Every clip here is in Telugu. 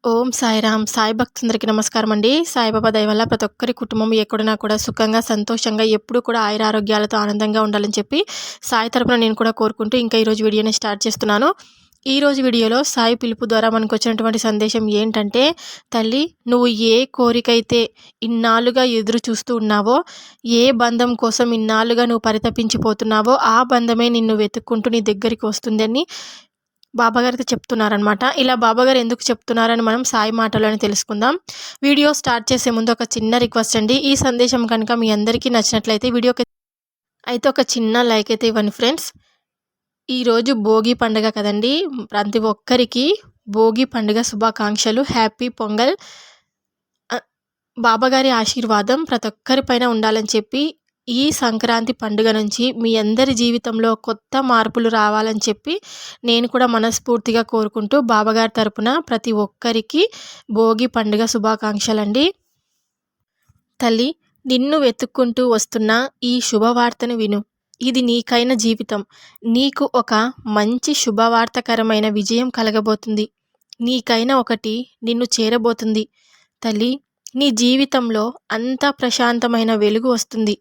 ఓం సాయిరామ్. సాయి భక్తులందరికీ నమస్కారం అండి. సాయిబాబా దయ వల్ల ప్రతి ఒక్కరి కుటుంబం ఎక్కడున్నా కూడా సుఖంగా, సంతోషంగా ఎప్పుడూ కూడా ఆయురారోగ్యాలతో ఆనందంగా ఉండాలని చెప్పి సాయి తరపున నేను కూడా కోరుకుంటూ ఇంకా ఈరోజు వీడియోని స్టార్ట్ చేస్తున్నాను. ఈరోజు వీడియోలో సాయి పిలుపు ద్వారా మనకు వచ్చినటువంటి సందేశం ఏంటంటే, తల్లి నువ్వు ఏ కోరికైతే ఇన్నాళ్ళుగా ఎదురు చూస్తూ ఉన్నావో, ఏ బంధం కోసం ఇన్నాళ్ళుగా నువ్వు పరితపించిపోతున్నావో ఆ బంధమే నిన్ను వెతుక్కుంటూ నీ దగ్గరికి వస్తుందని బాబాగారైతే చెప్తున్నారనమాట. ఇలా బాబాగారు ఎందుకు చెప్తున్నారని మనం సాయి మాటలోనే తెలుసుకుందాం. వీడియో స్టార్ట్ చేసే ముందు ఒక చిన్న రిక్వెస్ట్ అండి. ఈ సందేశం కనుక మీ అందరికీ నచ్చినట్లయితే వీడియోకి అయితే ఒక చిన్న లైక్ అయితే ఇవ్వండి ఫ్రెండ్స్. ఈరోజు భోగి పండుగ కదండి. ప్రతి ఒక్కరికి భోగి పండుగ శుభాకాంక్షలు. హ్యాపీ పొంగల్. బాబాగారి ఆశీర్వాదం ప్రతి ఒక్కరి పైన ఉండాలని చెప్పి ఈ సంక్రాంతి పండుగ నుంచి మీ అందరి జీవితంలో కొత్త మార్పులు రావాలని చెప్పి నేను కూడా మనస్ఫూర్తిగా కోరుకుంటూ బాబాగారి తరపున ప్రతి ఒక్కరికి భోగి పండుగ శుభాకాంక్షలండి. తల్లి నిన్ను వెతుక్కుంటూ వస్తున్న ఈ శుభవార్తను విను. ఇది నీకైన జీవితం. నీకు ఒక మంచి శుభవార్తకరమైన విజయం కలగబోతుంది. నీకైన ఒకటి నిన్ను చేరబోతుంది. తల్లి నీ జీవితంలో అంతా ప్రశాంతమైన వెలుగు వస్తుంది.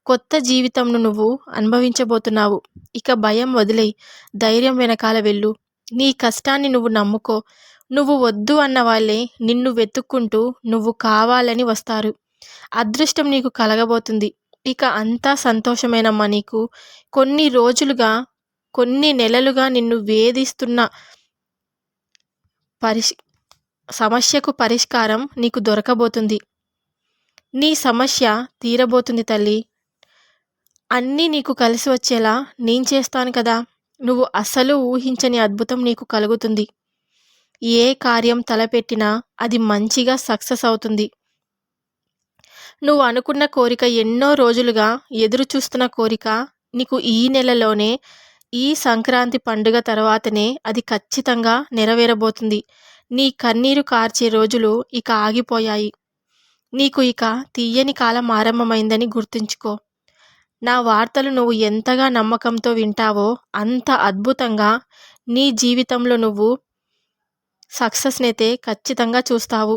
కొత్త జీవితంను నువ్వు అనుభవించబోతున్నావు. ఇక భయం వదిలేయి, ధైర్యం వెనకాల వెళ్ళు. నీ కష్టాన్ని నువ్వు నమ్ముకో. నువ్వు వద్దు అన్న వాళ్ళే నిన్ను వెతుక్కుంటూ నువ్వు కావాలని వస్తారు. అదృష్టం నీకు కలగబోతుంది. ఇక అంతా సంతోషమేనమ్మా. నీకు కొన్ని రోజులుగా, కొన్ని నెలలుగా నిన్ను వేధిస్తున్న సమస్యకు పరిష్కారం నీకు దొరకబోతుంది. నీ సమస్య తీరబోతుంది తల్లి. అన్నీ నీకు కలిసి వచ్చేలా నేను చేస్తాను కదా. నువ్వు అసలు ఊహించని అద్భుతం నీకు కలుగుతుంది. ఏ కార్యం తలపెట్టినా అది మంచిగా సక్సెస్ అవుతుంది. నువ్వు అనుకున్న కోరిక, ఎన్నో రోజులుగా ఎదురు చూస్తున్న కోరిక నీకు ఈ నెలలోనే, ఈ సంక్రాంతి పండుగ తర్వాతనే అది ఖచ్చితంగా నెరవేరబోతుంది. నీ కన్నీరు కార్చే రోజులు ఇక ఆగిపోయాయి. నీకు ఇక తీయని కాలం ఆరంభమైందని గుర్తుంచుకో. నా వార్తలు నువ్వు ఎంతగా నమ్మకంతో వింటావో అంత అద్భుతంగా నీ జీవితంలో నువ్వు సక్సెస్నైతే ఖచ్చితంగా చూస్తావు.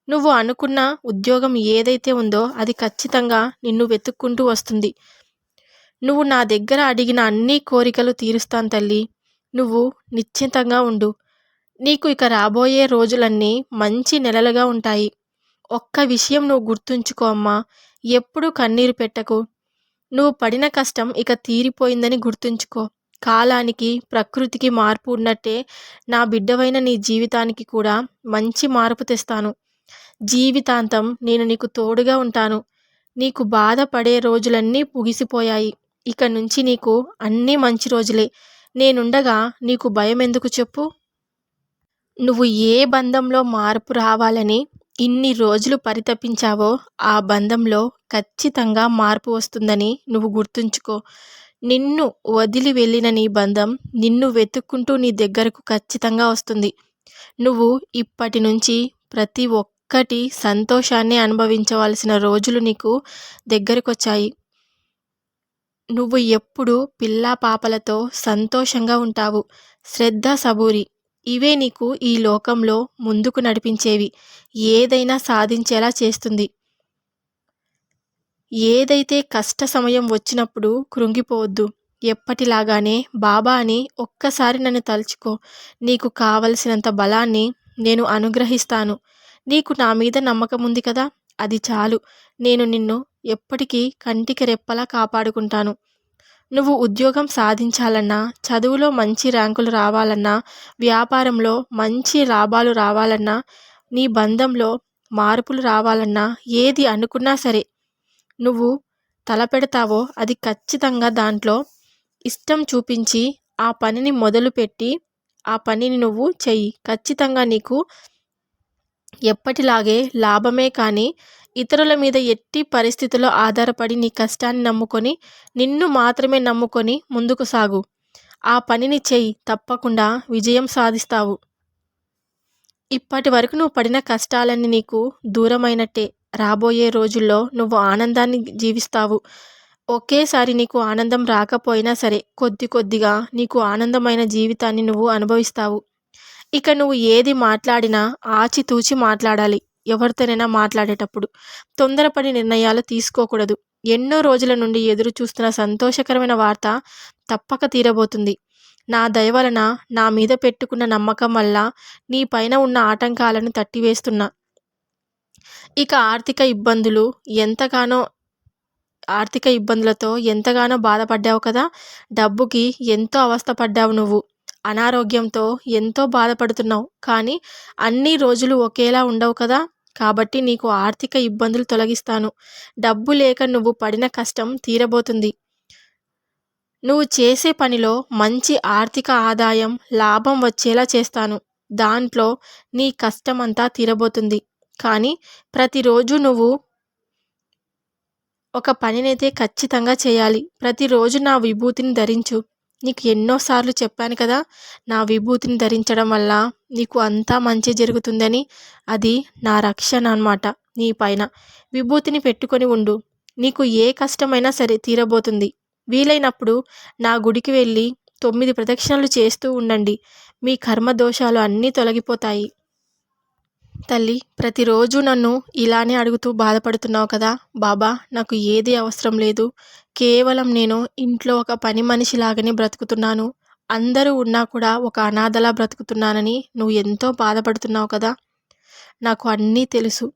నువ్వు అనుకున్న ఉద్యోగం ఏదైతే ఉందో అది ఖచ్చితంగా నిన్ను వెతుక్కుంటూ వస్తుంది. నువ్వు నా దగ్గర అడిగిన అన్ని కోరికలు తీరుస్తాను తల్లి. నువ్వు నిశ్చింతంగా ఉండు. నీకు ఇక రాబోయే రోజులన్నీ మంచి నెలలుగా ఉంటాయి. ఒక్క విషయం నువ్వు గుర్తుంచుకో అమ్మా, ఎప్పుడూ కన్నీరు పెట్టకు. నువ్వు పడిన కష్టం ఇక తీరిపోయిందని గుర్తుంచుకో. కాలానికి, ప్రకృతికి మార్పు ఉన్నట్టే నా బిడ్డవైన నీ జీవితానికి కూడా మంచి మార్పు తెస్తాను. జీవితాంతం నేను నీకు తోడుగా ఉంటాను. నీకు బాధపడే రోజులన్నీ ముగిసిపోయాయి. ఇక నుంచి నీకు అన్నీ మంచి రోజులే. నేనుండగా నీకు భయం ఎందుకు చెప్పు. నువ్వు ఏ బంధంలో మార్పు రావాలని ఇన్ని రోజులు పరితపించావో ఆ బంధంలో ఖచ్చితంగా మార్పు వస్తుందని నువ్వు గుర్తుంచుకో. నిన్ను వదిలి వెళ్ళిన నీ బంధం నిన్ను వెతుక్కుంటూ నీ దగ్గరకు ఖచ్చితంగా వస్తుంది. నువ్వు ఇప్పటి నుంచి ప్రతి ఒక్కటి సంతోషాన్ని అనుభవించవలసిన రోజులు నీకు దగ్గరకొచ్చాయి. నువ్వు ఎప్పుడు పిల్లా పాపలతో సంతోషంగా ఉంటావు. శ్రద్ధ, సబూరి ఇవే నీకు ఈ లోకంలో ముందుకు నడిపించేవి. ఏదైనా సాధించేలా చేస్తుంది. ఏదైతే కష్ట సమయం వచ్చినప్పుడు కృంగిపోవద్దు. ఎప్పటిలాగానే బాబా అని ఒక్కసారి నన్ను తలుచుకో. నీకు కావలసినంత బలాన్ని నేను అనుగ్రహిస్తాను. నీకు నా మీద నమ్మకం ఉంది కదా, అది చాలు. నేను నిన్ను ఎప్పటికీ కంటికి రెప్పలా కాపాడుకుంటాను. నువ్వు ఉద్యోగం సాధించాలన్నా, చదువులో మంచి ర్యాంకులు రావాలన్నా, వ్యాపారంలో మంచి లాభాలు రావాలన్నా, నీ బంధంలో మార్పులు రావాలన్నా, ఏది అనుకున్నా సరే నువ్వు తలపెడతావో అది ఖచ్చితంగా దాంట్లో ఇష్టం చూపించి ఆ పనిని మొదలుపెట్టి ఆ పనిని నువ్వు చెయ్యి. ఖచ్చితంగా నీకు ఎప్పటిలాగే లాభమే. కానీ ఇతరుల మీద ఎట్టి పరిస్థితుల్లో ఆధారపడి నీ కష్టాన్ని నమ్ముకొని, నిన్ను మాత్రమే నమ్ముకొని ముందుకు సాగు. ఆ పనిని చెయ్యి, తప్పకుండా విజయం సాధిస్తావు. ఇప్పటి వరకు నువ్వు పడిన కష్టాలన్నీ నీకు దూరమైనట్టే. రాబోయే రోజుల్లో నువ్వు ఆనందాన్ని జీవిస్తావు. ఒకేసారి నీకు ఆనందం రాకపోయినా సరే కొద్ది కొద్దిగా నీకు ఆనందమైన జీవితాన్ని నువ్వు అనుభవిస్తావు. ఇక నువ్వు ఏది మాట్లాడినా ఆచితూచి మాట్లాడాలి. ఎవరితోనైనా మాట్లాడేటప్పుడు. తొందరపడి నిర్ణయాలు తీసుకోకూడదు. ఎన్నో రోజుల నుండి ఎదురు చూస్తున్న సంతోషకరమైన వార్త తప్పక తీరబోతుంది. నా దయ వలన, నా మీద పెట్టుకున్న నమ్మకం వల్ల నీ పైన ఉన్న ఆటంకాలను తట్టివేస్తున్నా. ఇక ఆర్థిక ఇబ్బందులతో ఎంతగానో బాధపడ్డావు కదా! డబ్బుకి ఎంతో అవస్థ పడ్డావు నువ్వు. అనారోగ్యంతో ఎంతో బాధపడుతున్నావు. కానీ అన్ని రోజులు ఒకేలా ఉండవు కదా! కాబట్టి నీకు ఆర్థిక ఇబ్బందులు తొలగిస్తాను. డబ్బు లేక నువ్వు పడిన కష్టం తీరబోతుంది. నువ్వు చేసే పనిలో మంచి ఆర్థిక ఆదాయం, లాభం వచ్చేలా చేస్తాను. దాంట్లో నీ కష్టమంతా తీరబోతుంది. కానీ ప్రతిరోజు నువ్వు ఒక పనినైతే ఖచ్చితంగా చేయాలి. ప్రతిరోజు నా విభూతిని ధరించు. నీకు ఎన్నోసార్లు చెప్పాను కదా! నా విభూతిని ధరించడం వల్ల నీకు అంతా మంచి జరుగుతుందని. అది నా రక్షణ అన్నమాట నీ పైన. విభూతిని పెట్టుకొని ఉండు. నీకు ఏ కష్టమైనా సరే తీరబోతుంది. వీలైనప్పుడు నా గుడికి వెళ్ళి 9 ప్రదక్షిణలు చేస్తూ ఉండండి. మీ కర్మ దోషాలు అన్నీ తొలగిపోతాయి. తల్లి, ప్రతిరోజు నన్ను ఇలానే అడుగుతూ బాధపడుతున్నావు కదా! బాబా, నాకు ఏది అవసరం లేదు. కేవలం నేను ఇంట్లో ఒక పని మనిషిలాగానే బ్రతుకుతున్నాను. అందరూ ఉన్నా కూడా ఒక అనాథలా బ్రతుకుతున్నానని నువ్వు ఎంతో బాధపడుతున్నావు కదా! నాకు అన్నీ తెలుసు.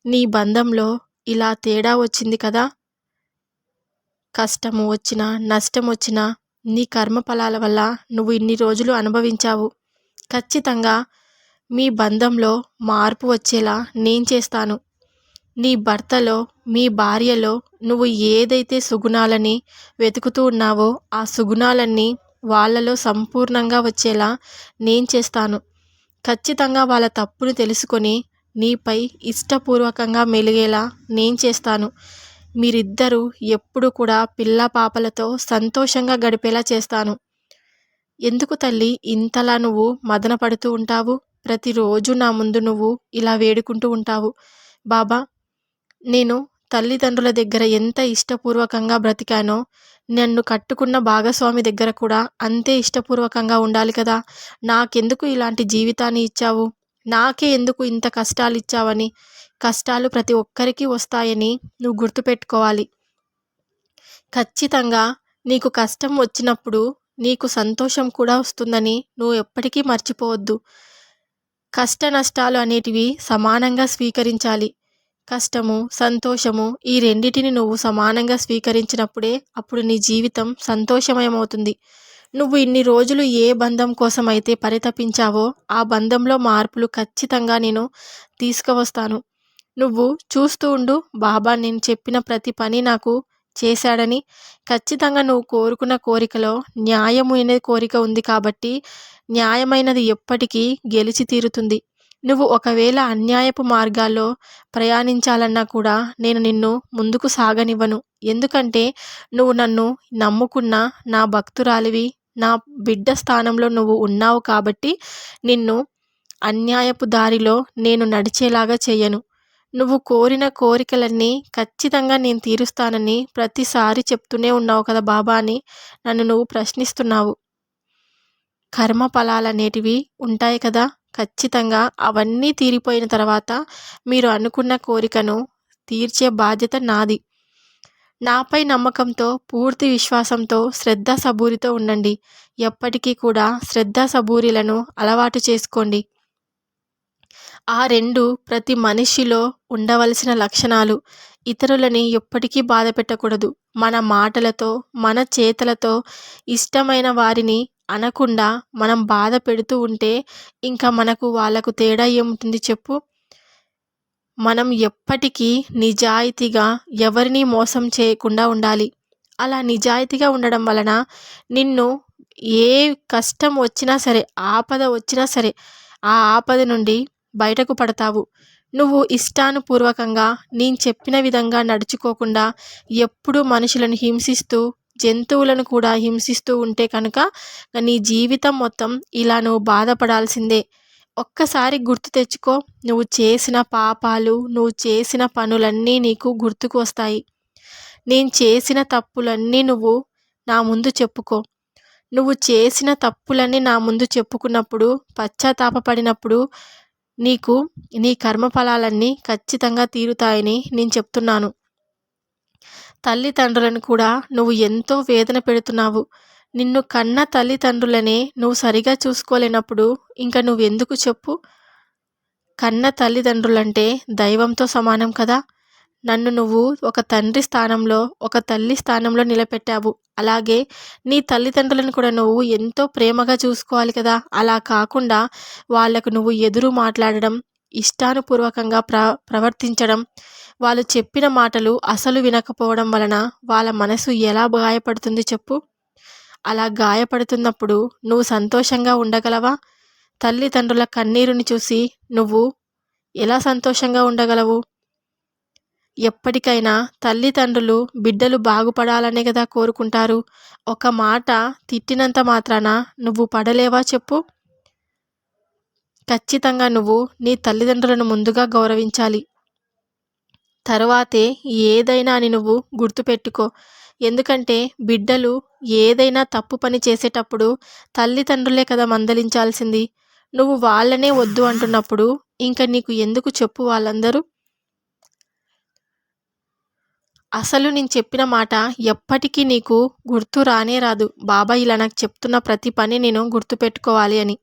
నీ బంధంలో ఇలా తేడా వచ్చింది కదా! కష్టము వచ్చినా, నష్టం వచ్చినా నీ కర్మ ఫలాల వల్ల నువ్వు ఇన్ని రోజులు అనుభవించావు. ఖచ్చితంగా మీ బంధంలో మార్పు వచ్చేలా నేను చేస్తాను. నీ భర్తలో, మీ భార్యలో నువ్వు ఏదైతే సుగుణాలని వెతుకుతూ ఉన్నావో ఆ సుగుణాలన్నీ వాళ్ళలో సంపూర్ణంగా వచ్చేలా నేను చేస్తాను. ఖచ్చితంగా వాళ్ళ తప్పును తెలుసుకొని నీపై ఇష్టపూర్వకంగా మెలిగేలా నేను చేస్తాను. మీరిద్దరూ ఎప్పుడు కూడా పిల్ల పాపలతో సంతోషంగా గడిపేలా చేస్తాను. ఎందుకు తల్లి ఇంతలా నువ్వు మదన పడుతూ ఉంటావు? ప్రతిరోజు నా ముందు నువ్వు ఇలా వేడుకుంటూ ఉంటావు. బాబా, నేను తల్లిదండ్రుల దగ్గర ఎంత ఇష్టపూర్వకంగా బ్రతికానో నన్ను కట్టుకున్న భాగస్వామి దగ్గర కూడా అంతే ఇష్టపూర్వకంగా ఉండాలి కదా! నాకెందుకు ఇలాంటి జీవితాన్ని ఇచ్చావు? నాకే ఎందుకు ఇంత కష్టాలు ఇచ్చావని. కష్టాలు ప్రతి ఒక్కరికి వస్తాయని నువ్వు గుర్తుపెట్టుకోవాలి. ఖచ్చితంగా నీకు కష్టం వచ్చినప్పుడు నీకు సంతోషం కూడా వస్తుందని నువ్వు ఎప్పటికీ మర్చిపోవద్దు. కష్ట నష్టాలు అనేటివి సమానంగా స్వీకరించాలి. కష్టము, సంతోషము ఈ రెండిటిని నువ్వు సమానంగా స్వీకరించినప్పుడే అప్పుడు నీ జీవితం సంతోషమయమవుతుంది. నువ్వు ఇన్ని రోజులు ఏ బంధం కోసం అయితే పరితపించావో ఆ బంధంలో మార్పులు ఖచ్చితంగా నేను తీసుకువస్తాను. నువ్వు చూస్తూ ఉండు. బాబా నేను చెప్పిన ప్రతి పని నాకు చేశాడని. ఖచ్చితంగా నువ్వు కోరుకున్న కోరికలో న్యాయమైన కోరిక ఉంది కాబట్టి న్యాయమైనది ఎప్పటికీ గెలిచి తీరుతుంది. నువ్వు ఒకవేళ అన్యాయపు మార్గాల్లో ప్రయాణించాలన్నా కూడా నేను నిన్ను ముందుకు సాగనివ్వను. ఎందుకంటే నువ్వు నన్ను నమ్ముకున్న నా భక్తురాలివి, నా బిడ్డ స్థానంలో నువ్వు ఉన్నావు కాబట్టి నిన్ను అన్యాయపు దారిలో నేను నడిచేలాగా చేయను. నువ్వు కోరిన కోరికలన్నీ ఖచ్చితంగా నేను తీరుస్తానని ప్రతిసారి చెప్తూనే ఉన్నావు కదా బాబా అని నన్ను నువ్వు ప్రశ్నిస్తున్నావు. కర్మ ఫలాలనేటివి ఉంటాయి కదా! ఖచ్చితంగా అవన్నీ తీరిపోయిన తర్వాత మీరు అనుకున్న కోరికను తీర్చే బాధ్యత నాది. నాపై నమ్మకంతో, పూర్తి విశ్వాసంతో, శ్రద్ధ సబూరితో ఉండండి. ఎప్పటికీ కూడా శ్రద్ధ సబూరిలను అలవాటు చేసుకోండి. ఆ రెండు ప్రతి మనిషిలో ఉండవలసిన లక్షణాలు. ఇతరులని ఎప్పటికీ బాధ పెట్టకూడదు. మన మాటలతో, మన చేతలతో ఇష్టమైన వారిని అనకుండా మనం బాధ పెడుతూ ఉంటే ఇంకా మనకు వాళ్ళకు తేడా ఏముంటుంది చెప్పు? మనం ఎప్పటికీ నిజాయితీగా ఎవరిని మోసం చేయకుండా ఉండాలి. అలా నిజాయితీగా ఉండడం వలన నిన్ను ఏ కష్టం వచ్చినా సరే, ఆపద వచ్చినా సరే ఆ ఆపద నుండి బయటకు పడతావు. నువ్వు ఇష్టానుపూర్వకంగా నేను చెప్పిన విధంగా నడుచుకోకుండా ఎప్పుడూ మనుషులను హింసిస్తూ, జంతువులను కూడా హింసిస్తూ ఉంటే కనుక నీ జీవితం మొత్తం ఇలా నువ్వు బాధపడాల్సిందే. ఒక్కసారి గుర్తు తెచ్చుకో. నువ్వు చేసిన పాపాలు, నువ్వు చేసిన పనులన్నీ నీకు గుర్తుకు వస్తాయి. నేను చేసిన తప్పులన్నీ నువ్వు నా ముందు చెప్పుకో. నువ్వు చేసిన తప్పులన్నీ నా ముందు చెప్పుకున్నప్పుడు, పశ్చాత్తాపపడినప్పుడు నీకు నీ కర్మఫలాలన్నీ ఖచ్చితంగా తీరుతాయని నేను చెప్తున్నాను. తల్లిదండ్రులను కూడా నువ్వు ఎంతో వేదన పెడుతున్నావు. నిన్ను కన్న తల్లిదండ్రులనే నువ్వు సరిగా చూసుకోలేనప్పుడు ఇంక నువ్వెందుకు చెప్పు? కన్న తల్లిదండ్రులంటే దైవంతో సమానం కదా! నన్ను నువ్వు ఒక తండ్రి స్థానంలో, ఒక తల్లి స్థానంలో నిలబెట్టావు. అలాగే నీ తల్లిదండ్రులను కూడా నువ్వు ఎంతో ప్రేమగా చూసుకోవాలి కదా! అలా కాకుండా వాళ్ళకు నువ్వు ఎదురు మాట్లాడడం, ఇష్టానుపూర్వకంగా ప్రవర్తించడం, వాళ్ళు చెప్పిన మాటలు అసలు వినకపోవడం వలన వాళ్ళ మనసు ఎలా గాయపడుతుంది చెప్పు? అలా గాయపడుతున్నప్పుడు నువ్వు సంతోషంగా ఉండగలవా? తల్లిదండ్రుల కన్నీరుని చూసి నువ్వు ఎలా సంతోషంగా ఉండగలవు? ఎప్పటికైనా తల్లిదండ్రులు బిడ్డలు బాగుపడాలనే కదా కోరుకుంటారు. ఒక మాట తిట్టినంత మాత్రాన నువ్వు పడలేవా చెప్పు? ఖచ్చితంగా నువ్వు నీ తల్లిదండ్రులను ముందుగా గౌరవించాలి. తరువాతే ఏదైనా అని నువ్వు గుర్తుపెట్టుకో. ఎందుకంటే బిడ్డలు ఏదైనా తప్పు పని చేసేటప్పుడు తల్లిదండ్రులే కదా మందలించాల్సింది. నువ్వు వాళ్ళనే వద్దు అంటున్నప్పుడు ఇంక నీకు ఎందుకు చెప్పు వాళ్ళందరూ? అసలు నేను చెప్పిన మాట ఎప్పటికీ నీకు గుర్తు రానే రాదు. బాబాయ్ ఇలా నాకు చెప్తున్న ప్రతి పని నేను గుర్తుపెట్టుకోవాలి అని.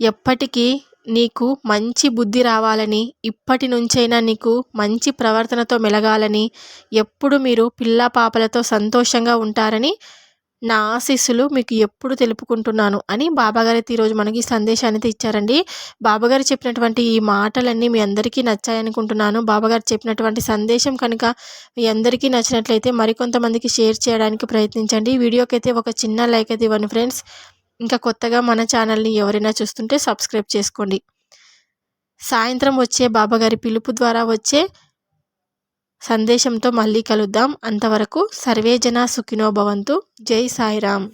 ఎప్పటికీ నీకు మంచి బుద్ధి రావాలని, ఇప్పటి నుంచైనా నీకు మంచి ప్రవర్తనతో మెలగాలని, ఎప్పుడు మీరు పిల్లా పాపలతో సంతోషంగా ఉంటారని నా ఆశీస్సులు మీకు ఎప్పుడు తెలుపుకుంటున్నాను అని బాబాగారైతే ఈరోజు మనకి సందేశాన్ని అయితే ఇచ్చారండి. బాబాగారు చెప్పినటువంటి ఈ మాటలన్నీ మీ అందరికీ నచ్చాయనుకుంటున్నాను. బాబాగారు చెప్పినటువంటి సందేశం కనుక మీ అందరికీ నచ్చినట్లయితే మరికొంతమందికి షేర్ చేయడానికి ప్రయత్నించండి. వీడియోకైతే ఒక చిన్న లైక్ అయితే ఇవ్వండి ఫ్రెండ్స్. ఇంకా కొత్తగా మన ఛానల్ని ఎవరైనా చూస్తుంటే సబ్స్క్రైబ్ చేసుకోండి. సాయంత్రం వచ్చే బాబాగారి పిలుపు ద్వారా వచ్చే సందేశంతో మళ్ళీ కలుద్దాం. అంతవరకు సర్వే జన సుఖినో భవంతు. జై సాయిరామ్.